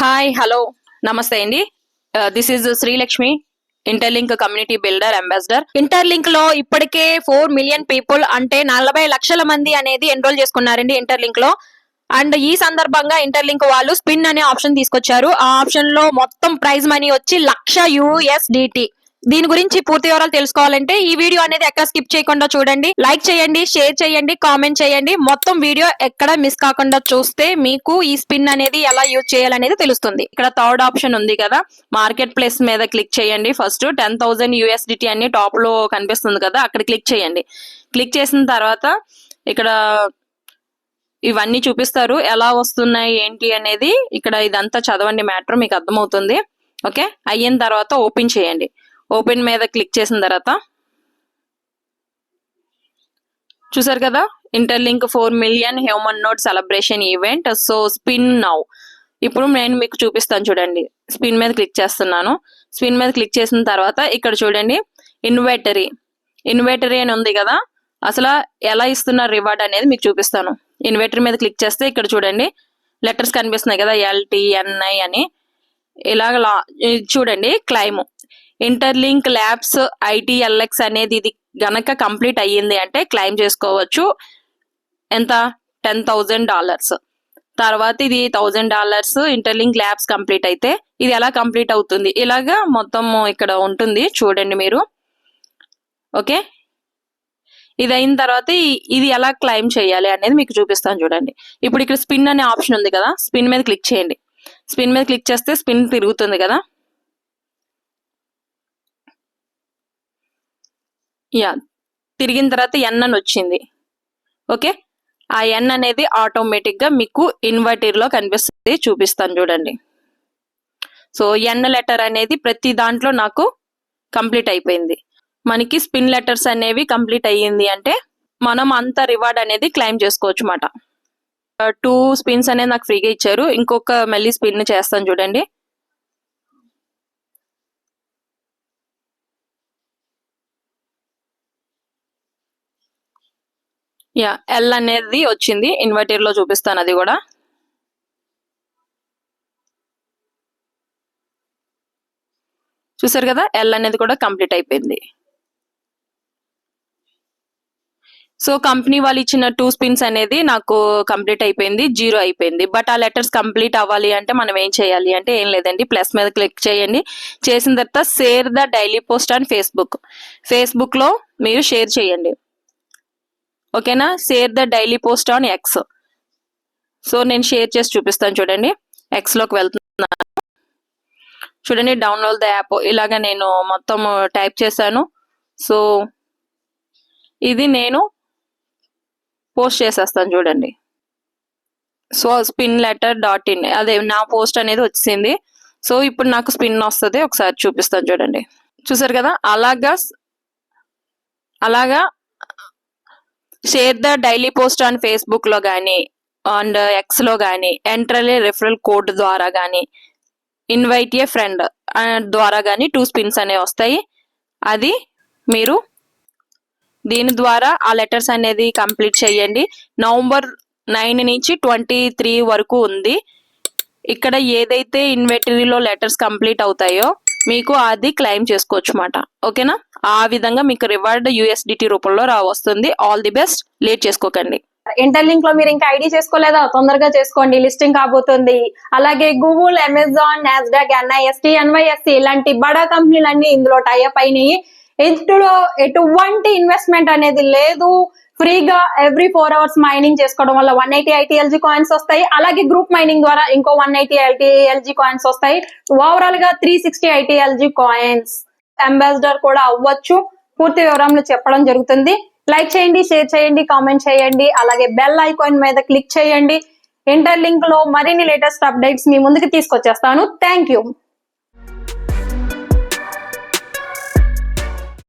Hi hello నమస్తే అండి. This is Srilakshmi, interlink community builder ambassador. Interlink లో ఇప్పటికే 4 మిలియన్ పీపుల్ అంటే 40 లక్షల మంది అనేది ఎన్రోల్ చేసుకున్నారండి ఇంటర్లింక్ లో. అండ్ ఈ సందర్భంగా ఇంటర్లింక్ వాళ్ళు స్పిన్ అనే ఆప్షన్ తీసుకొచ్చారు. ఆ ఆప్షన్ లో మొత్తం ప్రైజ్ మనీ వచ్చి $1,00,000 USDT. దీని గురించి పూర్తి వివరాలు తెలుసుకోవాలంటే ఈ వీడియో అనేది ఎక్కడ స్కిప్ చేయకుండా చూడండి. లైక్ చేయండి, షేర్ చేయండి, కామెంట్ చేయండి. మొత్తం వీడియో ఎక్కడ మిస్ కాకుండా చూస్తే మీకు ఈ స్పిన్ అనేది ఎలా యూజ్ చేయాలనేది తెలుస్తుంది. ఇక్కడ థర్డ్ ఆప్షన్ ఉంది కదా, మార్కెట్ ప్లేస్ మీద క్లిక్ చేయండి. ఫస్ట్ 10,000 USDT అని టాప్ లో కనిపిస్తుంది కదా, అక్కడ క్లిక్ చేయండి. క్లిక్ చేసిన తర్వాత ఇక్కడ ఇవన్నీ చూపిస్తారు, ఎలా వస్తున్నాయి ఏంటి అనేది. ఇక్కడ ఇదంతా చదవండి, మ్యాటర్ మీకు అర్థమవుతుంది. ఓకే, అయిన తర్వాత ఓపెన్ చేయండి. ఓపెన్ మీద క్లిక్ చేసిన తర్వాత చూసారు కదా, interlink 4 million human node celebration event. So spin now. ఇప్పుడు నేను మీకు చూపిస్తాను చూడండి. స్పిన్ మీద క్లిక్ చేస్తున్నాను. స్పిన్ మీద క్లిక్ చేసిన తర్వాత ఇక్కడ చూడండి, ఇన్వెటరీ అని ఉంది కదా, అసలు ఎలా ఇస్తున్నారు రివార్డ్ అనేది మీకు చూపిస్తాను. ఇన్వెటరీ మీద క్లిక్ చేస్తే ఇక్కడ చూడండి లెటర్స్ కనిపిస్తున్నాయి కదా, LTNI అని. ఇలాగ చూడండి, క్లైమ్ ఇంటర్లింక్ ల్యాబ్స్ ITLX అనేది ఇది గనక కంప్లీట్ అయ్యింది అంటే క్లైమ్ చేసుకోవచ్చు. ఎంత? $10,000. తర్వాత ఇది $1,000 ఇంటర్లింక్ ల్యాబ్స్ కంప్లీట్ అయితే. ఇది ఎలా కంప్లీట్ అవుతుంది? ఇలాగా మొత్తం ఇక్కడ ఉంటుంది చూడండి మీరు. ఓకే, ఇది అయిన తర్వాత ఇది ఎలా క్లైమ్ చేయాలి అనేది మీకు చూపిస్తాను చూడండి. ఇప్పుడు ఇక్కడ స్పిన్ అనే ఆప్షన్ ఉంది కదా, స్పిన్ మీద క్లిక్ చేయండి. స్పిన్ మీద క్లిక్ చేస్తే స్పిన్ తిరుగుతుంది కదా. తిరిగిన తర్వాత N అని వచ్చింది. ఓకే, ఆ N అనేది ఆటోమేటిక్ గా మీకు ఇన్వర్టర్ లో కనిపిస్తుంది. చూపిస్తాను చూడండి. సో N లెటర్ అనేది ప్రతి దాంట్లో నాకు కంప్లీట్ అయిపోయింది. మనకి స్పిన్ లెటర్స్ అనేవి కంప్లీట్ అయ్యింది అంటే మనం అంత రివార్డ్ అనేది క్లైమ్ చేసుకోవచ్చు అన్నమాట. 2 స్పిన్స్ అనేది నాకు ఫ్రీగా ఇచ్చారు. ఇంకొక మళ్ళీ స్పిన్ చేస్తాను చూడండి. L అనేది వచ్చింది, ఇన్వర్టర్ లో చూపిస్తాను అది కూడా. చూసారు కదా, L అనేది కూడా కంప్లీట్ అయిపోయింది. సో కంపెనీ వాళ్ళు ఇచ్చిన 2 స్పిన్స్ అనేది నాకు కంప్లీట్ అయిపోయింది, 0 అయిపోయింది. బట్ ఆ లెటర్స్ కంప్లీట్ అవ్వాలి అంటే మనం ఏం చేయాలి అంటే ఏం లేదండి, ప్లస్ మీద క్లిక్ చేయండి. చేసిన తర్వాత share the daily post on Facebook లో మీరు షేర్ చేయండి. ఓకేనా, share the daily post on X. So నేను షేర్ చేసి చూపిస్తాను చూడండి. X లోకి వెళ్తున్నాను చూడండి, డౌన్లోడ్ ద యాప్. ఇలాగా నేను మొత్తం టైప్ చేశాను. సో ఇది నేను పోస్ట్ చేసేస్తాను చూడండి. సో స్పిన్ లెటర్ .in అదే నా పోస్ట్ అనేది వచ్చింది. సో ఇప్పుడు నాకు స్పిన్ వస్తుంది, ఒకసారి చూపిస్తాను చూడండి. చూసారు కదా, అలాగా share the daily post on Facebook లో కానీ అండ్ X లో కానీ, ఎంటర్ ఏ రిఫరల్ కోడ్ ద్వారా కానీ, ఇన్వైట్ ఏ ఫ్రెండ్ ద్వారా కానీ 2 స్పిన్స్ అనేవి వస్తాయి. అది మీరు దీని ద్వారా ఆ లెటర్స్ అనేది కంప్లీట్ చేయండి. నవంబర్ 9 నుంచి 23 వరకు ఉంది. ఇక్కడ ఏదైతే ఇన్వెటరీలో లెటర్స్ కంప్లీట్ అవుతాయో మీకు అది క్లైమ్ చేసుకోవచ్చు అన్నమాట. ఓకేనా, ఆ విధంగా మీకు రివార్డ్ USDT రూపంలో వస్తుంది. ఆల్ ది బెస్ట్, లేట్ చేసుకోకండి. ఇంటర్లింక్ లో మీరు ఇంకా ఐడి చేసుకోలేదా? తొందరగా చేసుకోండి, లిస్టింగ్ కాబోతుంది. అలాగే Google, Amazon, Nasdaq, NIST, NYSE ఇలాంటి బడా కంపెనీలన్నీ ఇందులో టైఅప్ అయినాయి. ఇందులో ఎటువంటి ఇన్వెస్ట్మెంట్ అనేది లేదు. ఫ్రీగా ఎవ్రీ 4 hours మైనింగ్ చేసుకోవడం వల్ల 180 ITLG కాయిన్స్ వస్తాయి. అలాగే గ్రూప్ మైనింగ్ ద్వారా ఇంకో 180 ITLG కాయిన్స్ వస్తాయి. ఓవరాల్ గా 360 ITLG కాయిన్స్. అంబాసిడర్ కూడా అవ్వచ్చు. పూర్తి వివరాలు చెప్పడం జరుగుతుంది. లైక్ చేయండి, షేర్ చేయండి, కామెంట్ చేయండి. అలాగే బెల్ ఐకాన్ మీద క్లిక్ చేయండి. ఇంటర్లింక్ లో మరిన్ని లేటెస్ట్ అప్డేట్స్ మీ ముందుకు తీసుకొచ్చేస్తాను. Thank you.